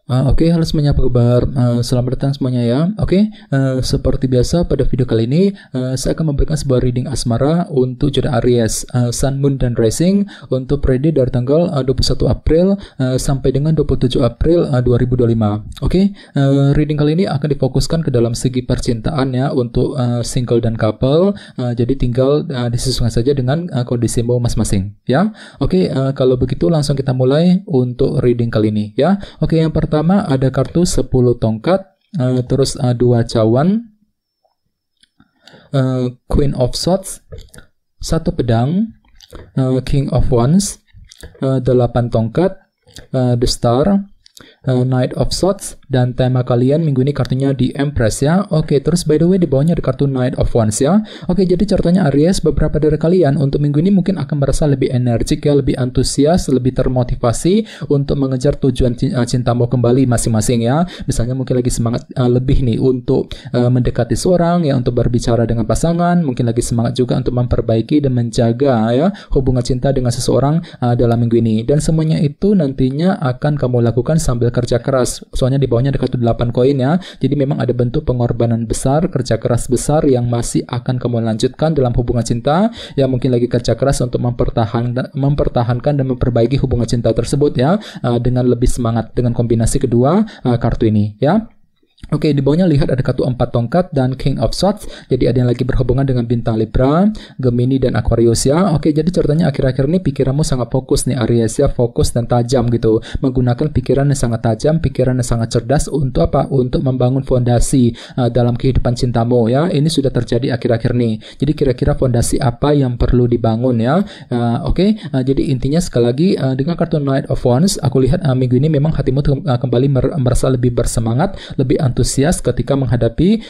Oke, halo semuanya, apa kabar? Selamat datang semuanya ya. Oke, seperti biasa pada video kali ini saya akan memberikan sebuah reading asmara untuk zodiak Aries, Sun, Moon, dan Rising untuk periode dari tanggal 21 April sampai dengan 27 April 2025. Oke, reading kali ini akan difokuskan ke dalam segi percintaan ya untuk single dan couple. Jadi tinggal disesuaikan saja dengan kondisimu masing-masing ya. Oke, kalau begitu langsung kita mulai untuk reading kali ini ya. Oke, yang pertama ada kartu 10 tongkat, terus 2 cawan, Queen of Swords, 1 pedang, King of Wands, 8 tongkat, The Star, Knight of Swords, dan tema kalian minggu ini kartunya di Empress ya. Oke, terus by the way di bawahnya ada kartu Knight of Wands ya. Oke, jadi ceritanya Aries, beberapa dari kalian untuk minggu ini mungkin akan merasa lebih energik ya, lebih antusias, lebih termotivasi untuk mengejar tujuan cintamu kembali masing-masing ya. Misalnya mungkin lagi semangat lebih nih untuk mendekati seorang ya, untuk berbicara dengan pasangan, mungkin lagi semangat juga untuk memperbaiki dan menjaga ya hubungan cinta dengan seseorang dalam minggu ini. Dan semuanya itu nantinya akan kamu lakukan sambil kerja keras. Soalnya di bawahnya ada kartu 8 koin ya. Jadi memang ada bentuk pengorbanan besar, kerja keras besar yang masih akan kamu lanjutkan dalam hubungan cinta. Ya mungkin lagi kerja keras untuk mempertahankan dan memperbaiki hubungan cinta tersebut ya, dengan lebih semangat dengan kombinasi kedua kartu ini ya. Oke, di bawahnya lihat ada kartu 4 tongkat dan King of Swords. Jadi ada yang lagi berhubungan dengan bintang Libra, Gemini, dan Aquarius ya. Oke, jadi ceritanya akhir-akhir ini pikiranmu sangat fokus nih Aries ya, fokus dan tajam gitu. Menggunakan pikiran yang sangat tajam, pikiran yang sangat cerdas untuk apa? Untuk membangun fondasi dalam kehidupan cintamu ya. Ini sudah terjadi akhir-akhir ini. Jadi kira-kira fondasi apa yang perlu dibangun ya? Oke, jadi intinya sekali lagi dengan kartu Knight of Wands, aku lihat minggu ini memang hatimu kembali merasa lebih bersemangat, lebih antusias ketika menghadapi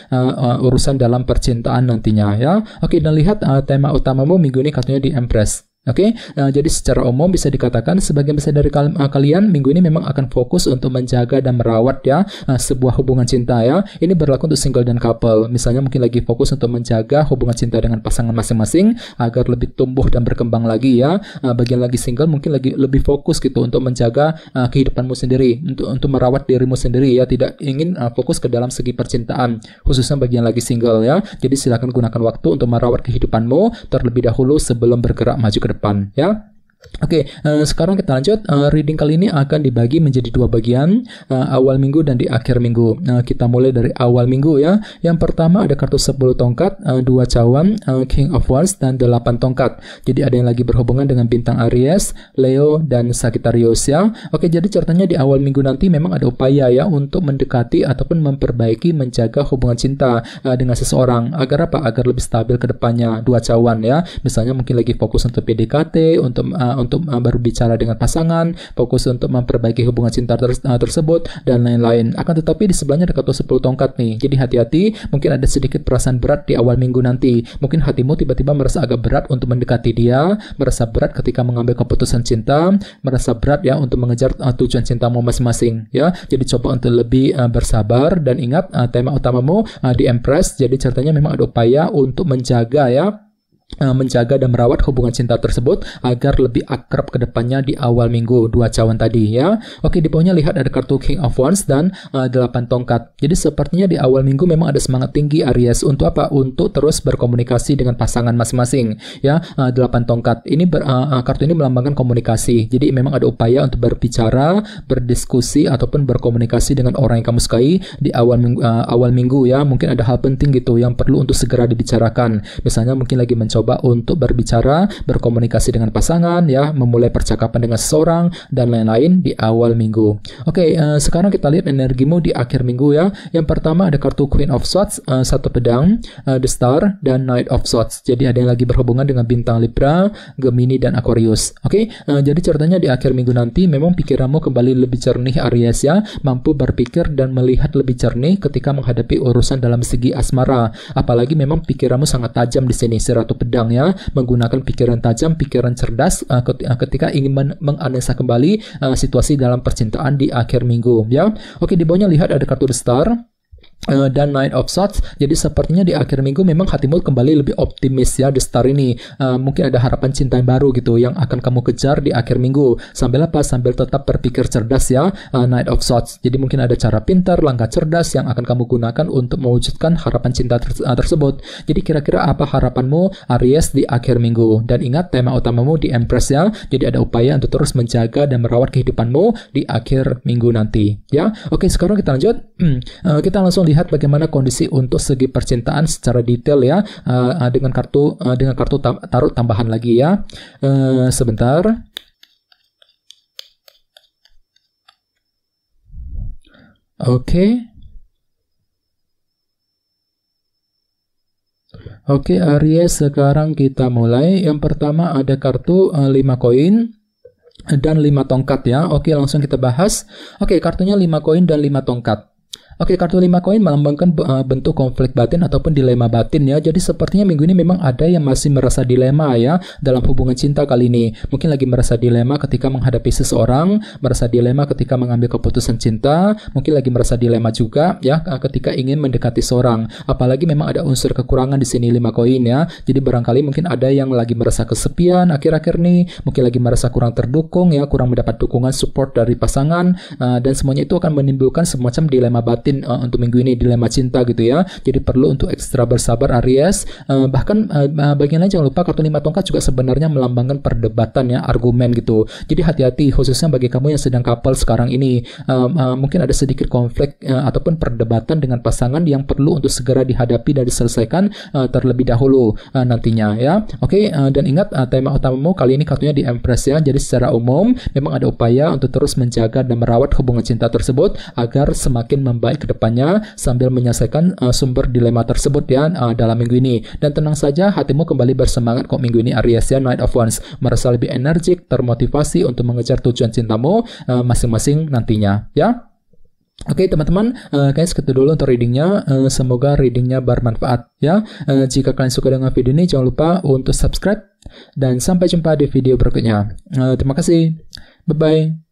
urusan dalam percintaan nantinya ya. Oke, dan lihat tema utamamu minggu ini kartunya di Empress. Oke, jadi secara umum bisa dikatakan sebagian besar dari kalian minggu ini memang akan fokus untuk menjaga dan merawat ya sebuah hubungan cinta ya. Ini berlaku untuk single dan couple. Misalnya mungkin lagi fokus untuk menjaga hubungan cinta dengan pasangan masing-masing agar lebih tumbuh dan berkembang lagi ya. Bagian lagi single mungkin lagi lebih fokus gitu untuk menjaga kehidupanmu sendiri, untuk merawat dirimu sendiri ya, tidak ingin fokus ke dalam segi percintaan, khususnya bagian lagi single ya. Jadi silakan gunakan waktu untuk merawat kehidupanmu terlebih dahulu sebelum bergerak maju ke depan ya. Oke, sekarang kita lanjut. Reading kali ini akan dibagi menjadi 2 bagian, awal minggu dan di akhir minggu. Kita mulai dari awal minggu ya. Yang pertama ada kartu 10 tongkat, 2 cawan, King of Wands, dan 8 tongkat. Jadi ada yang lagi berhubungan dengan bintang Aries, Leo, dan Sagittarius ya. Oke, jadi ceritanya di awal minggu nanti memang ada upaya ya untuk mendekati ataupun memperbaiki, menjaga hubungan cinta dengan seseorang. Agar apa? Agar lebih stabil ke depannya. 2 cawan ya. Misalnya mungkin lagi fokus untuk PDKT, untuk berbicara dengan pasangan, fokus untuk memperbaiki hubungan cinta tersebut, dan lain-lain. Akan tetapi di sebelahnya ada kartu 10 tongkat nih. Jadi hati-hati, mungkin ada sedikit perasaan berat di awal minggu nanti. Mungkin hatimu tiba-tiba merasa agak berat untuk mendekati dia, merasa berat ketika mengambil keputusan cinta, merasa berat ya untuk mengejar tujuan cintamu masing-masing ya. Jadi coba untuk lebih bersabar, dan ingat tema utamamu di Empress. Jadi ceritanya memang ada upaya untuk menjaga ya, menjaga dan merawat hubungan cinta tersebut agar lebih akrab ke depannya di awal minggu. 2 cawan tadi ya. Oke, di bawahnya lihat ada kartu King of Wands dan 8 tongkat. Jadi sepertinya di awal minggu memang ada semangat tinggi Aries untuk apa? Untuk terus berkomunikasi dengan pasangan masing-masing ya. 8 tongkat ini kartu ini melambangkan komunikasi. Jadi memang ada upaya untuk berbicara, berdiskusi ataupun berkomunikasi dengan orang yang kamu sukai di awal minggu ya. Mungkin ada hal penting gitu yang perlu untuk segera dibicarakan. Misalnya mungkin lagi mencoba untuk berbicara, berkomunikasi dengan pasangan ya, memulai percakapan dengan seseorang dan lain-lain di awal minggu. Oke, sekarang kita lihat energimu di akhir minggu ya. Yang pertama ada kartu Queen of Swords, 1 pedang, The Star, dan Knight of Swords. Jadi ada yang lagi berhubungan dengan bintang Libra, Gemini, dan Aquarius. Oke, jadi ceritanya di akhir minggu nanti memang pikiranmu kembali lebih jernih Aries ya, mampu berpikir dan melihat lebih jernih ketika menghadapi urusan dalam segi asmara. Apalagi memang pikiranmu sangat tajam di sini, Ratu Pedang ya, menggunakan pikiran tajam, pikiran cerdas ketika ingin menganalisa kembali situasi dalam percintaan di akhir minggu ya. Oke, di bawahnya lihat ada kartu The Star. dan Knight of Swords. Jadi sepertinya di akhir minggu memang hatimu kembali lebih optimis ya, The Star ini. Mungkin ada harapan cinta yang baru gitu yang akan kamu kejar di akhir minggu. Sambil apa? Sambil tetap berpikir cerdas ya, Knight of Swords. Jadi mungkin ada cara pintar, langkah cerdas yang akan kamu gunakan untuk mewujudkan harapan cinta tersebut. Jadi kira-kira apa harapanmu Aries di akhir minggu? Dan ingat tema utamamu di Empress ya. Jadi ada upaya untuk terus menjaga dan merawat kehidupanmu di akhir minggu nanti ya. Oke, sekarang kita lanjut. Kita langsung lihat bagaimana kondisi untuk segi percintaan secara detail ya, dengan kartu tarot tambahan lagi ya. Sebentar. Oke, Aries, sekarang kita mulai. Yang pertama ada kartu 5 koin dan 5 tongkat ya. Oke, langsung kita bahas. Oke, kartunya 5 koin dan 5 tongkat. Oke, kartu 5 koin melambangkan bentuk konflik batin ataupun dilema batin ya. Jadi sepertinya minggu ini memang ada yang masih merasa dilema ya dalam hubungan cinta kali ini. Mungkin lagi merasa dilema ketika menghadapi seseorang, merasa dilema ketika mengambil keputusan cinta, mungkin lagi merasa dilema juga ya ketika ingin mendekati seorang. Apalagi memang ada unsur kekurangan di sini 5 koin ya. Jadi barangkali mungkin ada yang lagi merasa kesepian akhir-akhir ini, mungkin lagi merasa kurang terdukung ya, kurang mendapat dukungan support dari pasangan, dan semuanya itu akan menimbulkan semacam dilema batin untuk minggu ini, dilema cinta gitu ya. Jadi perlu untuk ekstra bersabar Aries. Bahkan bagian lain jangan lupa kartu 5 tongkat juga sebenarnya melambangkan perdebatan ya, argumen gitu. Jadi hati-hati khususnya bagi kamu yang sedang couple sekarang ini. Mungkin ada sedikit konflik ataupun perdebatan dengan pasangan yang perlu untuk segera dihadapi dan diselesaikan terlebih dahulu nantinya ya. Oke, dan ingat tema utamamu kali ini kartunya di Empress ya. Jadi secara umum memang ada upaya untuk terus menjaga dan merawat hubungan cinta tersebut agar semakin membaik ke depannya sambil menyelesaikan sumber dilema tersebut ya dalam minggu ini. Dan tenang saja, hatimu kembali bersemangat kok minggu ini Aries ya, Knight of Wands. Merasa lebih energik, termotivasi untuk mengejar tujuan cintamu masing-masing nantinya ya. Oke teman-teman, kayaknya segitu dulu untuk readingnya. Semoga readingnya bermanfaat ya. Jika kalian suka dengan video ini, jangan lupa untuk subscribe dan sampai jumpa di video berikutnya. Terima kasih. Bye-bye.